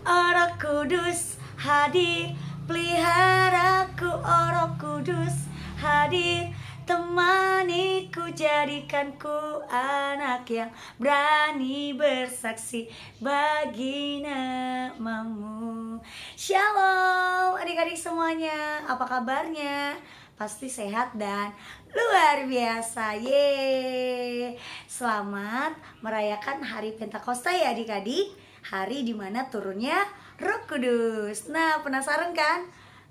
Oh Roh Kudus hadir, peliharaku. Oh Roh Kudus hadir, temaniku, jadikanku anak yang berani bersaksi bagi namamu. Shalom adik-adik semuanya, apa kabarnya? Pasti sehat dan luar biasa. Yeay. Selamat merayakan hari Pentakosta ya adik-adik. Hari dimana turunnya Roh Kudus. Nah, penasaran kan?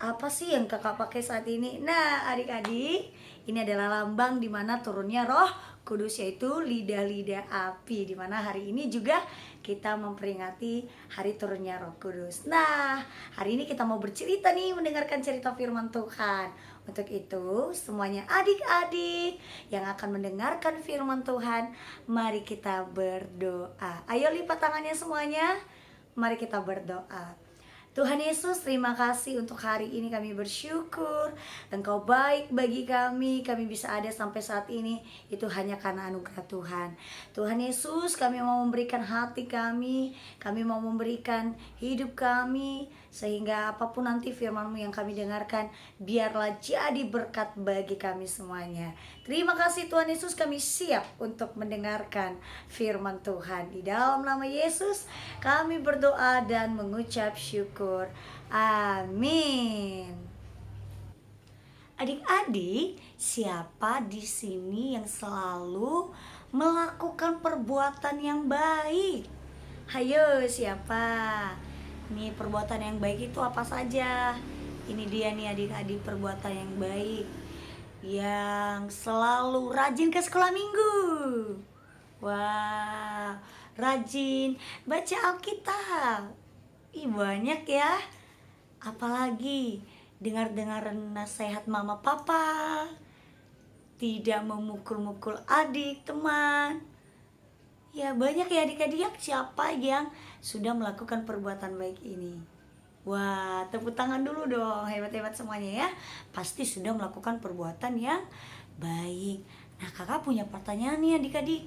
Apa sih yang kakak pakai saat ini? Nah, adik-adik, ini adalah lambang dimana turunnya Roh Kudus, yaitu lidah-lidah api. Dimana hari ini juga kita memperingati hari turunnya Roh Kudus. Nah, hari ini kita mau bercerita nih, mendengarkan cerita firman Tuhan. Untuk itu, semuanya adik-adik yang akan mendengarkan firman Tuhan, mari kita berdoa. Ayo lipat tangannya semuanya. Mari kita berdoa. Tuhan Yesus, terima kasih untuk hari ini. Kami bersyukur Engkau baik bagi kami. Kami bisa ada sampai saat ini, itu hanya karena anugerah Tuhan. Tuhan Yesus, kami mau memberikan hati kami mau memberikan hidup kami, sehingga apapun nanti firman-Mu yang kami dengarkan, biarlah jadi berkat bagi kami semuanya. Terima kasih Tuhan Yesus, kami siap untuk mendengarkan firman Tuhan. Di dalam nama Yesus kami berdoa dan mengucap syukur. Amin. Adik-adik, siapa di sini yang selalu melakukan perbuatan yang baik? Hayo, siapa? Nih, perbuatan yang baik itu apa saja? Ini dia nih adik-adik, perbuatan yang baik. Yang selalu rajin ke sekolah minggu. Wah, rajin baca Alkitab. Ih, banyak ya. Apalagi dengar-dengar nasihat mama papa, tidak memukul-mukul adik, teman. Ya, banyak ya adik-adik. Siapa yang sudah melakukan perbuatan baik ini? Wah, tepuk tangan dulu dong. Hebat-hebat semuanya ya. Pasti sudah melakukan perbuatan yang baik. Nah, kakak punya pertanyaan nih adik-adik.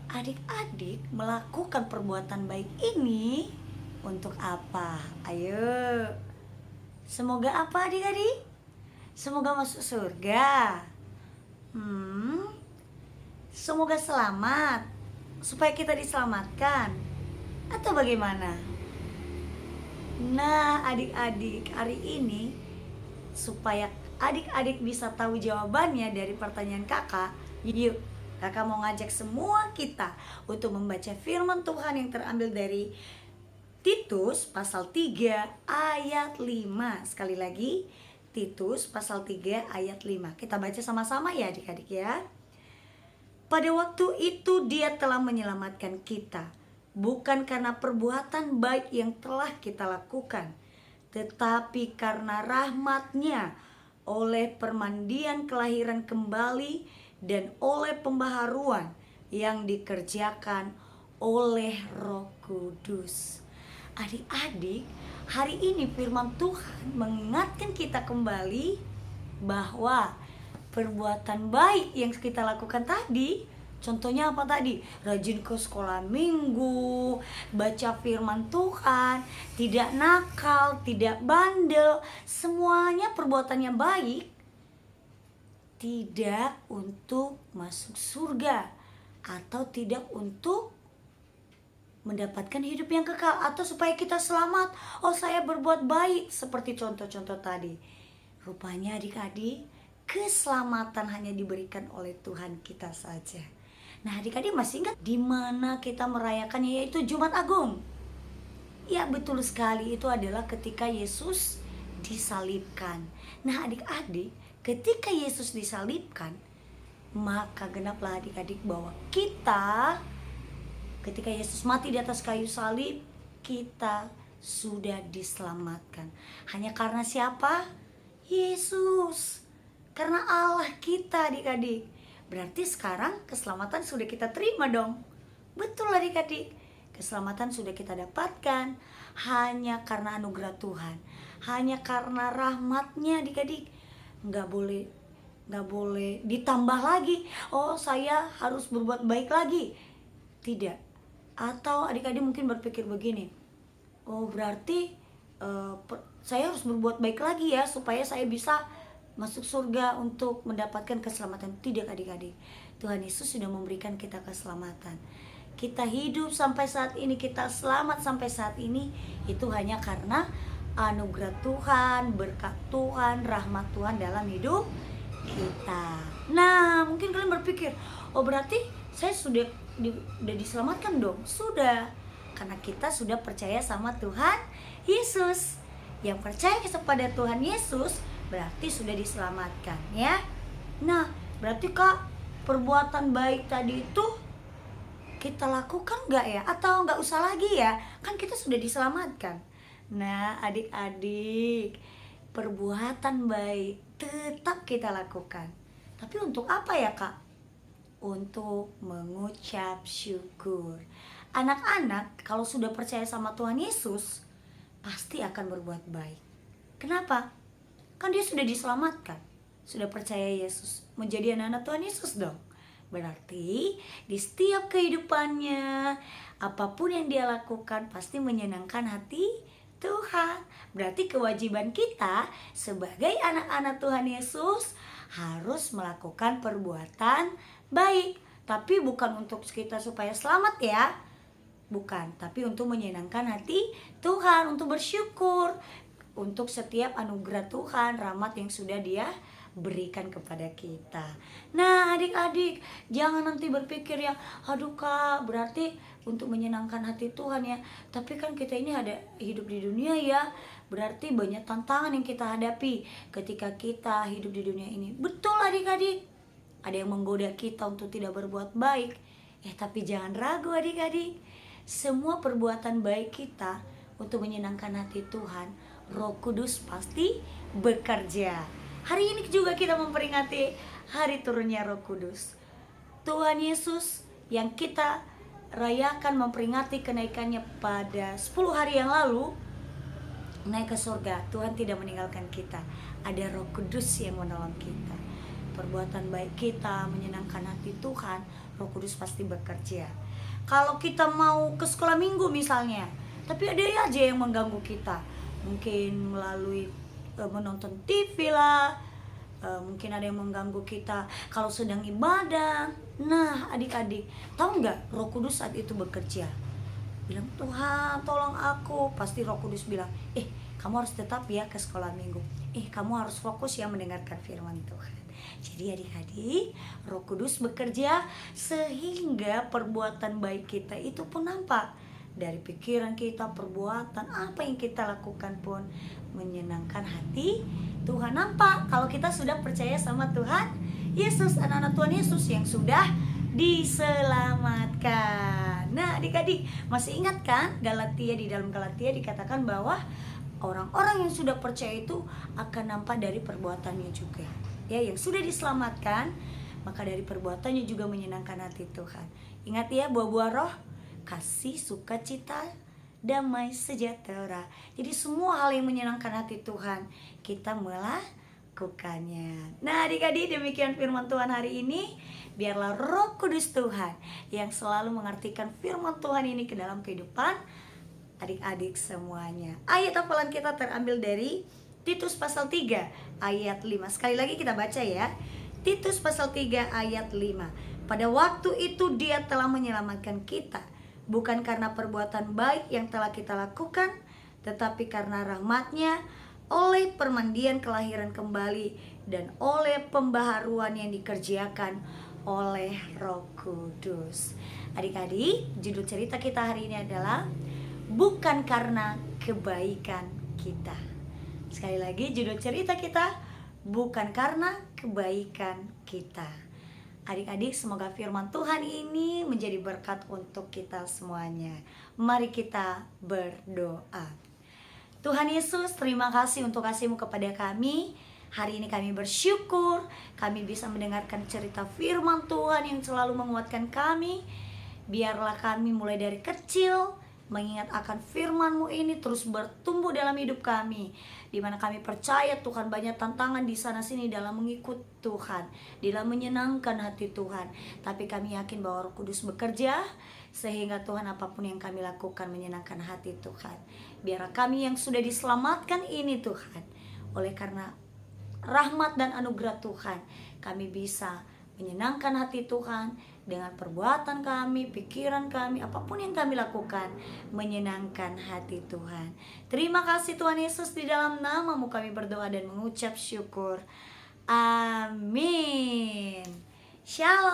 Adik-adik melakukan perbuatan baik ini untuk apa? Ayo. Semoga apa adik-adik? Semoga masuk surga. Semoga selamat, supaya kita diselamatkan, atau bagaimana? Nah, adik-adik, hari ini supaya adik-adik bisa tahu jawabannya dari pertanyaan kakak, yuk kakak mau ngajak semua kita untuk membaca firman Tuhan yang terambil dari Titus pasal 3 ayat 5. Sekali lagi, Titus pasal 3 ayat 5. Kita baca sama-sama ya adik-adik ya. Pada waktu itu dia telah menyelamatkan kita, bukan karena perbuatan baik yang telah kita lakukan, tetapi karena rahmat-Nya, oleh permandian kelahiran kembali dan oleh pembaharuan yang dikerjakan oleh Roh Kudus. Adik-adik, hari ini firman Tuhan mengingatkan kita kembali bahwa perbuatan baik yang kita lakukan tadi, contohnya apa tadi? Rajin ke sekolah minggu, baca firman Tuhan, tidak nakal, tidak bandel, semuanya perbuatannya baik. Tidak untuk masuk surga, atau tidak untuk mendapatkan hidup yang kekal, atau supaya kita selamat. Oh, saya berbuat baik seperti contoh-contoh tadi. Rupanya adik-adik, keselamatan hanya diberikan oleh Tuhan kita saja. Nah, adik-adik masih ingat di mana kita merayakannya, yaitu Jumat Agung? Ya, betul sekali, itu adalah ketika Yesus disalibkan. Nah, adik-adik, ketika Yesus disalibkan, maka genaplah adik-adik bahwa kita, ketika Yesus mati di atas kayu salib, kita sudah diselamatkan. Hanya karena siapa? Yesus. Karena Allah kita adik-adik. Berarti sekarang keselamatan sudah kita terima dong. Betul adik-adik. Keselamatan sudah kita dapatkan hanya karena anugerah Tuhan. Hanya karena rahmat-Nya adik-adik. Nggak boleh ditambah lagi. Oh, saya harus berbuat baik lagi. Tidak. Atau adik-adik mungkin berpikir begini, Oh berarti saya harus berbuat baik lagi ya supaya saya bisa masuk surga untuk mendapatkan keselamatan. Tidak adik-adik, Tuhan Yesus sudah memberikan kita keselamatan. Kita hidup sampai saat ini, kita selamat sampai saat ini, itu hanya karena anugerah Tuhan, berkat Tuhan, rahmat Tuhan dalam hidup kita. Nah mungkin kalian berpikir, oh berarti saya sudah diselamatkan dong. Sudah, karena kita sudah percaya sama Tuhan Yesus. Yang percaya kepada Tuhan Yesus berarti sudah diselamatkan ya. Nah berarti Kak, perbuatan baik tadi itu kita lakukan nggak ya? Atau nggak usah lagi ya? Kan kita sudah diselamatkan. Nah adik-adik, perbuatan baik tetap kita lakukan. Tapi untuk apa ya Kak? Untuk mengucap syukur. Anak-anak kalau sudah percaya sama Tuhan Yesus pasti akan berbuat baik. Kenapa? Kan dia sudah diselamatkan, sudah percaya Yesus, menjadi anak-anak Tuhan Yesus dong. Berarti di setiap kehidupannya, apapun yang dia lakukan pasti menyenangkan hati Tuhan. Berarti kewajiban kita sebagai anak-anak Tuhan Yesus harus melakukan perbuatan baik. Tapi bukan untuk kita supaya selamat ya, bukan, tapi untuk menyenangkan hati Tuhan, untuk bersyukur untuk setiap anugerah Tuhan, rahmat yang sudah Dia berikan kepada kita. Nah adik-adik, jangan nanti berpikir ya, aduh Kak, berarti untuk menyenangkan hati Tuhan ya, tapi kan kita ini ada hidup di dunia ya, berarti banyak tantangan yang kita hadapi ketika kita hidup di dunia ini. Betul adik-adik, ada yang menggoda kita untuk tidak berbuat baik. Tapi jangan ragu adik-adik, semua perbuatan baik kita untuk menyenangkan hati Tuhan, Roh Kudus pasti bekerja. Hari ini juga kita memperingati hari turunnya Roh Kudus. Tuhan Yesus yang kita rayakan memperingati kenaikannya pada 10 hari yang lalu, naik ke surga. Tuhan tidak meninggalkan kita. Ada Roh Kudus yang menolong kita. Perbuatan baik kita menyenangkan hati Tuhan, Roh Kudus pasti bekerja. Kalau kita mau ke sekolah minggu misalnya, tapi ada aja yang mengganggu kita, mungkin melalui menonton TV lah, mungkin ada yang mengganggu kita kalau sedang ibadah. Nah adik-adik, tahu nggak Roh Kudus saat itu bekerja, bilang Tuhan tolong aku. Pasti Roh Kudus bilang, kamu harus tetap ya ke sekolah minggu, kamu harus fokus ya mendengarkan firman Tuhan. Jadi adik-adik, Roh Kudus bekerja sehingga perbuatan baik kita itu pun nampak. Dari pikiran kita, perbuatan, apa yang kita lakukan pun menyenangkan hati Tuhan. Nampak kalau kita sudah percaya sama Tuhan Yesus, anak-anak Tuhan Yesus yang sudah diselamatkan. Nah adik-adik, masih ingat kan Galatia, di dalam Galatia dikatakan bahwa orang-orang yang sudah percaya itu akan nampak dari perbuatannya juga. Ya, yang sudah diselamatkan, maka dari perbuatannya juga menyenangkan hati Tuhan. Ingat ya, buah-buah roh, kasih, sukacita, damai, sejahtera. Jadi semua hal yang menyenangkan hati Tuhan kita melakukannya. Nah adik-adik, demikian firman Tuhan hari ini. Biarlah Roh Kudus Tuhan yang selalu mengartikan firman Tuhan ini ke dalam kehidupan adik-adik semuanya. Ayat hafalan kita terambil dari Titus pasal 3 ayat 5. Sekali lagi kita baca ya. Titus pasal 3 ayat 5. Pada waktu itu Dia telah menyelamatkan kita, bukan karena perbuatan baik yang telah kita lakukan, tetapi karena rahmat-Nya, oleh permandian kelahiran kembali dan oleh pembaharuan yang dikerjakan oleh Roh Kudus. Adik-adik, judul cerita kita hari ini adalah bukan karena kebaikan kita. Sekali lagi, judul cerita kita bukan karena kebaikan kita. Adik-adik, semoga firman Tuhan ini menjadi berkat untuk kita semuanya. Mari kita berdoa. Tuhan Yesus, terima kasih untuk kasih-Mu kepada kami. Hari ini kami bersyukur kami bisa mendengarkan cerita firman Tuhan yang selalu menguatkan kami. Biarlah kami mulai dari kecil mengingat akan firman-Mu ini terus bertumbuh dalam hidup kami, di mana kami percaya Tuhan banyak tantangan di sana sini dalam mengikut Tuhan, dalam menyenangkan hati Tuhan. Tapi kami yakin bahwa Roh Kudus bekerja sehingga Tuhan apapun yang kami lakukan menyenangkan hati Tuhan. Biar kami yang sudah diselamatkan ini Tuhan, oleh karena rahmat dan anugerah Tuhan, kami bisa menyenangkan hati Tuhan dengan perbuatan kami, pikiran kami, apapun yang kami lakukan menyenangkan hati Tuhan. Terima kasih Tuhan Yesus, di dalam nama-Mu kami berdoa dan mengucap syukur. Amin. Shalom.